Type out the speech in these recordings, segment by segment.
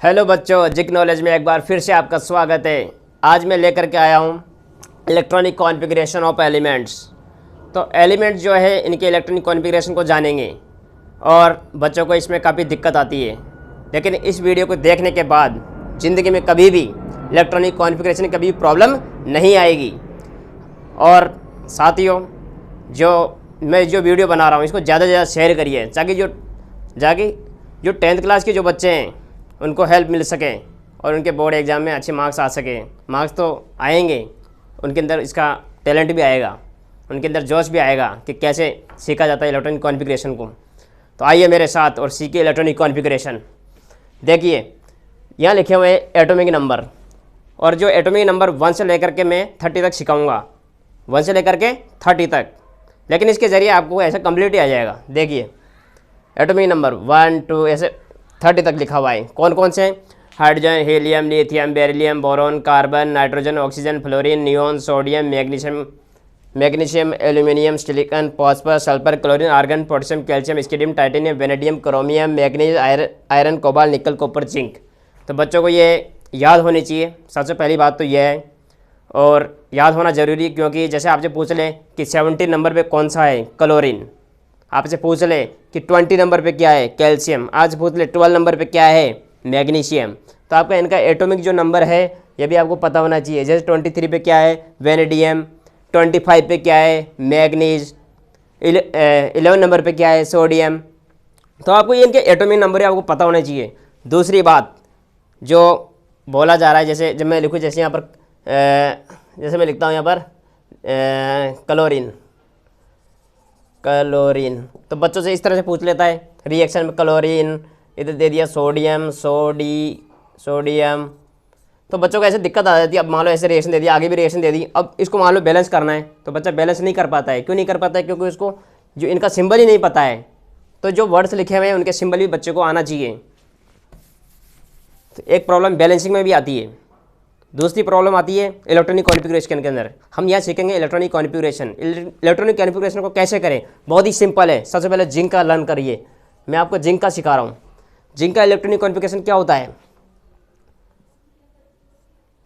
Hello बच्चों, जिक knowledge में एक बार फिर से आपका स्वागत है। आज मैं लेकर के आया हूँ इलेक्ट्रॉनिक कॉन्फ़िगरेशन ऑफ एलिमेंट्स। तो एलिमेंट्स जो है इनके इलेक्ट्रॉनिक कॉन्फ़िगरेशन को जानेंगे और बच्चों को इसमें काफ़ी दिक्कत आती है, लेकिन इस वीडियो को देखने के बाद ज़िंदगी में कभी भी इलेक्ट्रॉनिक कॉन्फ़िगरेशन कभी प्रॉब्लम नहीं आएगी। और साथियों, मैं जो वीडियो बना रहा हूँ इसको ज़्यादा से ज़्यादा शेयर करिए ताकि जो 10th क्लास के जो बच्चे हैं उनको हेल्प मिल सके और उनके बोर्ड एग्ज़ाम में अच्छे मार्क्स आ सके। मार्क्स तो आएंगे, उनके अंदर इसका टैलेंट भी आएगा, उनके अंदर जोश भी आएगा कि कैसे सीखा जाता है इलेक्ट्रॉनिक कॉन्फ़िगरेशन को। तो आइए मेरे साथ और सीखिए इलेक्ट्रॉनिक कॉन्फ़िगरेशन। देखिए यहाँ लिखे हुए एटॉमिक नंबर, और जो एटॉमिक नंबर 1 से लेकर के मैं 30 तक सिखाऊंगा, 1 से लेकर के 30 तक, लेकिन इसके ज़रिए आपको ऐसा कंप्लीट ही आ जाएगा। देखिए एटॉमिक नंबर 1 2 ऐसे 30 तक लिखा हुआ है। कौन कौन से? Hydrogen, helium, lithium, beryllium, boron, carbon, nitrogen, oxygen, fluorine, neon, sodium, magnesium, aluminium, silicon, phosphorus, sulphur, chlorine, argon, potassium, calcium, scandium, titanium, vanadium, chromium, manganese, iron, cobalt, nickel, copper, zinc. तो बच्चों को ये याद होनी चाहिए। सबसे पहली बात तो यह है, और याद होना ज़रूरी, क्योंकि जैसे आपसे पूछ लें कि 17 नंबर पे कौन सा है? क्लोरीन। आपसे पूछ ले कि 20 नंबर पे क्या है? कैल्शियम। आज पूछ ले 12 नंबर पे क्या है? मैग्नीशियम। तो आपका इनका एटॉमिक जो नंबर है ये भी आपको पता होना चाहिए। जैसे 23 पे क्या है? वेनेडियम। 25 पे क्या है? मैग्नीज। 11 नंबर पे क्या है? सोडियम। तो आपको ये इनके एटॉमिक नंबर आपको पता होना चाहिए। दूसरी बात जो बोला जा रहा है, जैसे जब मैं लिखूँ, जैसे यहाँ पर जैसे मैं लिखता हूँ यहाँ पर क्लोरीन, तो बच्चों से इस तरह से पूछ लेता है रिएक्शन में। क्लोरीन इधर दे दिया सोडियम, सोडियम। तो बच्चों को ऐसे दिक्कत आ जाती है। अब मान लो ऐसे रिएक्शन दे दिया, आगे भी रिएक्शन दे दी, अब इसको मान लो बैलेंस करना है, तो बच्चा बैलेंस नहीं कर पाता है। क्यों नहीं कर पाता है? क्योंकि उसको जो इनका सिंबल ही नहीं पता है। तो जो वर्ड्स लिखे हुए हैं उनके सिंबल भी बच्चे को आना चाहिए। तो एक प्रॉब्लम बैलेंसिंग में भी आती है। दूसरी प्रॉब्लम आती है इलेक्ट्रॉनिक कॉन्फ़िगरेशन के अंदर। हम यहाँ सीखेंगे इलेक्ट्रॉनिक कॉन्फ़िगरेशन। इलेक्ट्रॉनिक कॉन्फ़िगरेशन को कैसे करें? बहुत ही सिंपल है। सबसे पहले जिंक का लर्न करिए। मैं आपको जिंक का सिखा रहा हूँ। जिंक का इलेक्ट्रॉनिक कॉन्फ़िगरेशन क्या होता है?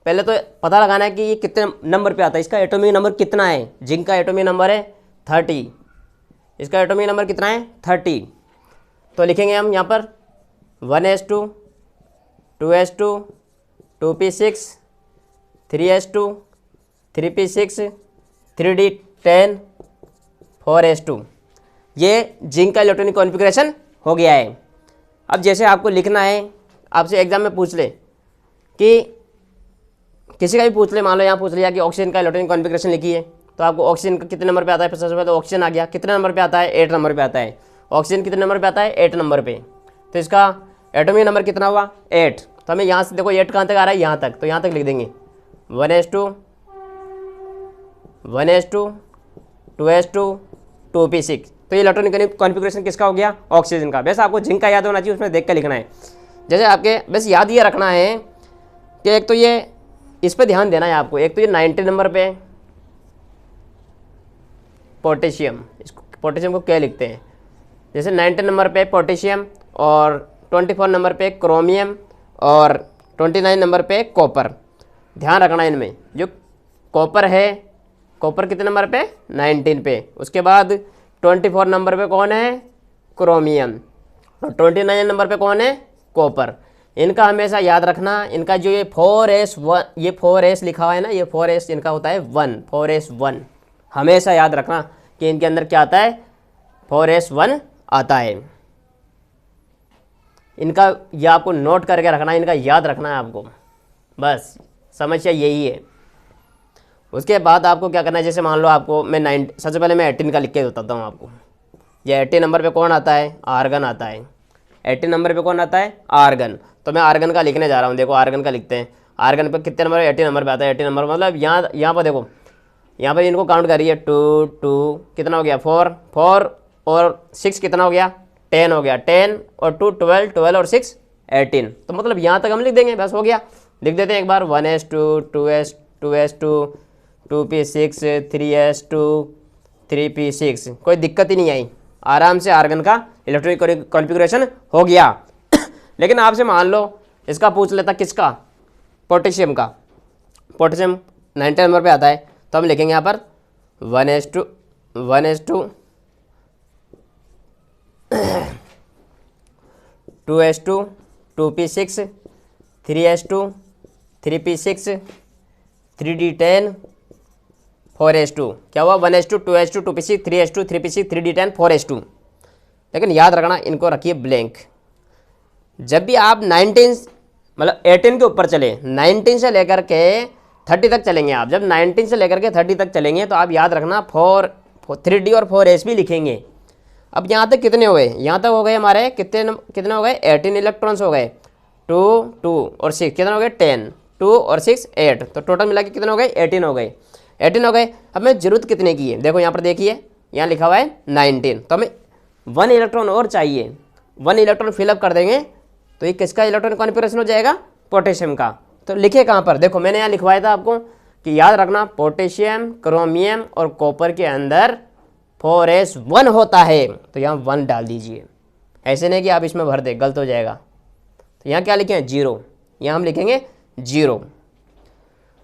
पहले तो पता लगाना है कि ये कितने नंबर पे आता है, इसका एटॉमिक नंबर कितना है। जिंक का एटॉमिक नंबर है 30। इसका एटॉमिक नंबर कितना है? 30। तो लिखेंगे हम यहाँ पर 1s2, 2s2, 2p6, 3s2, 3p6, 3d10, 4s2। ये जिंक का इलेक्ट्रॉनिक कॉन्फ़िगरेशन हो गया है। अब जैसे आपको लिखना है, आपसे एग्जाम में पूछ ले कि किसी का भी पूछ ले, मान लो यहाँ पूछ लिया कि ऑक्सीजन का इलेक्ट्रॉनिक कॉन्फ़िगरेशन लिखिए, तो आपको ऑक्सीजन का कितने नंबर पे आता है? सबसे पहले ऑक्सीजन आ गया। कितने नंबर पे आता है? 8 नंबर पे आता है। ऑक्सीजन कितने नंबर पे आता है? 8 नंबर पे। तो इसका एटॉमिक नंबर कितना हुआ? 8। तो हमें यहाँ से देखो 8 कहाँ तक आ रहा है? यहाँ तक। तो यहाँ तक लिख देंगे 1s2, 2s2, 2p6। तो ये इलेक्ट्रॉनिक कॉन्फ़िगरेशन किसका हो गया? ऑक्सीजन का। वैसे आपको जिंक का याद होना चाहिए, उसमें देख कर लिखना है। जैसे आपके बस याद ये रखना है कि एक तो ये इस पे ध्यान देना है आपको। एक तो ये 90 नंबर पे पोटेशियम, इसको पोटेशियम को क्या लिखते हैं? जैसे 90 नंबर पे पोटेशियम, और 24 नंबर पे क्रोमियम, और 29 नंबर पे कॉपर। ध्यान रखना इनमें। जो कॉपर है, कॉपर कितने नंबर पे? 19 पे। उसके बाद 24 नंबर पे कौन है? क्रोमियम। और 29 नंबर पे कौन है? कॉपर। इनका हमेशा याद रखना। इनका जो ये 4s1, ये 4s लिखा हुआ है ना, ये 4s इनका होता है 1, 4s1। हमेशा याद रखना कि इनके अंदर क्या आता है? 4s1 आता है। इनका यह आपको नोट करके रखना है, इनका याद रखना है आपको। बस समस्या यही है। उसके बाद आपको क्या करना है? जैसे मान लो आपको मैं सबसे पहले मैं 18 का लिख के बताता हूँ आपको। ये 18 नंबर पे कौन आता है? आर्गन आता है। 18 नंबर पे कौन आता है? आर्गन। तो मैं आर्गन का लिखने जा रहा हूँ। देखो आर्गन का लिखते हैं। आर्गन पे कितने नंबर? 18 नंबर पे आता है। 18 नंबर मतलब यहाँ पर देखो, यहाँ पर इनको काउंट करिए। 2 2 कितना हो गया? 4 4 और 6 कितना हो गया? 10 हो गया। 10 और 2 12, 12 और 6 18। तो मतलब यहाँ तक हम लिख देंगे, बस हो गया। लिख देते हैं एक बार 1s2, 2s2, 2p6, 3s2, 3p6। कोई दिक्कत ही नहीं आई, आराम से आर्गन का इलेक्ट्रॉनिक कॉन्फ़िगरेशन हो गया। लेकिन आपसे मान लो इसका पूछ लेता किसका, पोटेशियम का। पोटेशियम 90 नंबर पे आता है, तो हम लिखेंगे यहाँ पर 1:2 2:2 2p6 3:2 3p6 3d10 4:2। क्या हुआ, 1:2 2:2 2p6 3:2 3p6 3d10 4:2। लेकिन याद रखना, इनको रखिए ब्लैंक। जब भी आप 19 मतलब 18 के ऊपर चले, 19 से लेकर के 30 तक चलेंगे आप, जब 19 से लेकर के 30 तक चलेंगे तो आप याद रखना 3d और 4s भी लिखेंगे। अब यहाँ तक कितने हो गए, यहाँ तक हो गए हमारे कितने हो गए, 18 इलेक्ट्रॉन्स हो गए, 2 2 और 6 कितने हो गए, 10 2 और 6 8, तो टोटल मिला के कितने हो गए, 18 हो गए। 18 हो गए। अब हमें जरूरत कितने की है, देखो यहाँ पर देखिए, यहाँ लिखा हुआ है 19, तो हमें 1 इलेक्ट्रॉन और चाहिए। 1 इलेक्ट्रॉन फिलअप कर देंगे तो ये किसका इलेक्ट्रॉन कॉन्फ़िगरेशन हो जाएगा, पोटेशियम का। तो लिखे कहाँ पर, देखो मैंने यहाँ लिखवाया था आपको कि याद रखना पोटेशियम, क्रोमियम और कॉपर के अंदर 4s1 होता है, तो यहाँ 1 डाल दीजिए। ऐसे नहीं कि आप इसमें भर दे, गलत हो जाएगा। तो यहाँ क्या लिखें, 0, यहाँ हम लिखेंगे 0।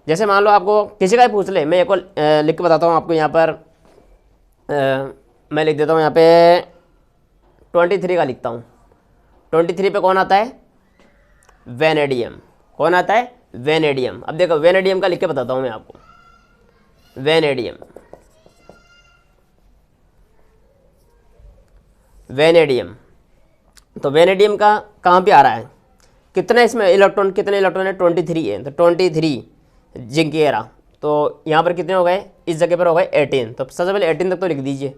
जैसे मान लो आपको किसी का भी पूछ ले, मैं एक और लिख के बताता हूँ आपको। यहाँ पर मैं लिख देता हूँ यहाँ पे 23 का लिखता हूँ। 23 पे कौन आता है, वेनेडियम। कौन आता है, वेनेडियम। अब देखो वेनेडियम का लिख के बताता हूँ मैं आपको। वेनेडियम तो वेनेडियम का कहाँ पे आ रहा है, कितना इसमें इलेक्ट्रॉन, कितने इलेक्ट्रॉन है, 23 है। तो 23 जिंक की एरा, तो यहाँ पर कितने हो गए, इस जगह पर हो गए 18। तो सबसे पहले 18 तक तो लिख दीजिए,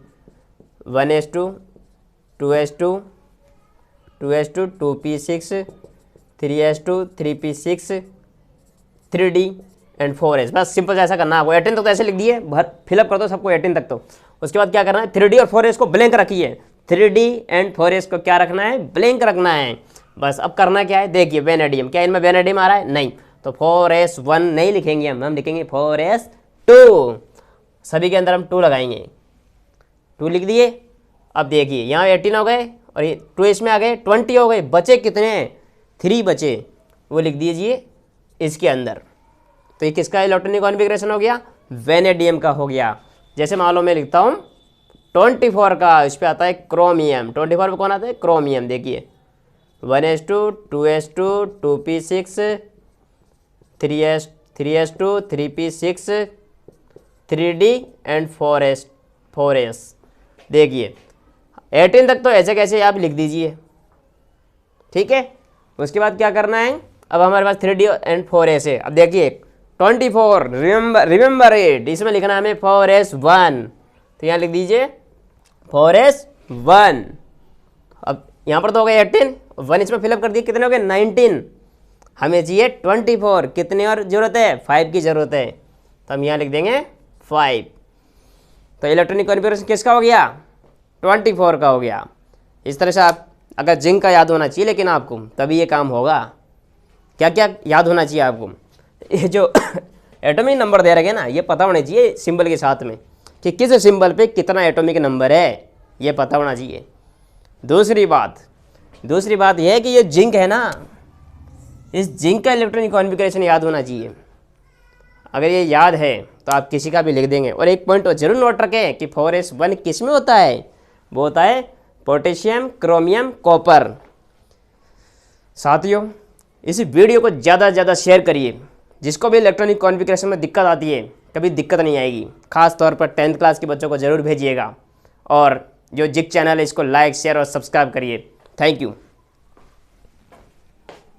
1:2 2:2 2:2 2p6 3:2 3p6 3d and 4s। बस सिंपल से ऐसा करना है आपको। 18 तक तो ऐसे लिख दिए, भर फिलअप कर दो सबको 18 तक। तो उसके बाद क्या करना है, 3d और 4s को ब्लैंक रखिए। 3d एंड 4s को क्या रखना है, ब्लैंक रखना है। बस अब करना क्या है, देखिए वेनेडियम, क्या इनमें वेनेडियम आ रहा है, नहीं, तो 4s1 नहीं लिखेंगे हम लिखेंगे 4s2। सभी के अंदर हम 2 लगाएंगे, 2 लिख दिए। अब देखिए यहाँ 18 हो गए और ये 2 इसमें आ गए, 20 हो गए, बचे कितने, 3 बचे, वो लिख दीजिए इसके अंदर। तो ये किसका इलेक्ट्रॉनिक कॉन्फ़िगरेशन हो गया, वेनेडियम का हो गया। जैसे मान लो मैं लिखता हूँ 24 का, इस पर आता है क्रोमियम। 24 पे कौन आता है, क्रोमियम। देखिए 1:2 2:2 2p6 3:2 3p6 3d and 4s। देखिए 18 तक तो ऐसे कैसे आप लिख दीजिए, ठीक है। उसके बाद क्या करना है, अब हमारे पास 3d एंड 4s है। अब देखिए 24 रिमेंबर इट, इसमें लिखना है हमें 4s1, तो यहाँ लिख दीजिए 4s1। अब यहाँ पर तो हो गए 18, 1 इसमें फिलअप कर दिए, कितने हो गए 19, हमें चाहिए 24, कितने और ज़रूरत है, 5 की ज़रूरत है, तो हम यहाँ लिख देंगे 5। तो इलेक्ट्रॉनिक कॉन्फ़िगरेशन किसका हो गया, 24 का हो गया। इस तरह से आप, अगर जिंक का याद होना चाहिए लेकिन आपको, तभी ये काम होगा। क्या क्या याद होना चाहिए आपको, ये जो एटॉमिक नंबर दे रखे हैं ना, ये पता होना चाहिए सिंबल के साथ में कि किस सिंबल पे कितना एटॉमिक नंबर है, ये पता होना चाहिए। दूसरी बात यह है कि ये जिंक है ना, इस जिंक का इलेक्ट्रॉनिक कॉन्फ़िगरेशन याद होना चाहिए। अगर ये याद है तो आप किसी का भी लिख देंगे। और एक पॉइंट जरूर नोट रखें कि 4s1 किस में होता है, वो होता है पोटेशियम, क्रोमियम, कॉपर। साथियों इस वीडियो को ज़्यादा से ज़्यादा शेयर करिए, जिसको भी इलेक्ट्रॉनिक कॉन्फ़िगरेशन में दिक्कत आती है, कभी दिक्कत नहीं आएगी। खास तौर पर 10th क्लास के बच्चों को ज़रूर भेजिएगा। और जो जिक चैनल है इसको लाइक, शेयर और सब्सक्राइब करिए। Thank you.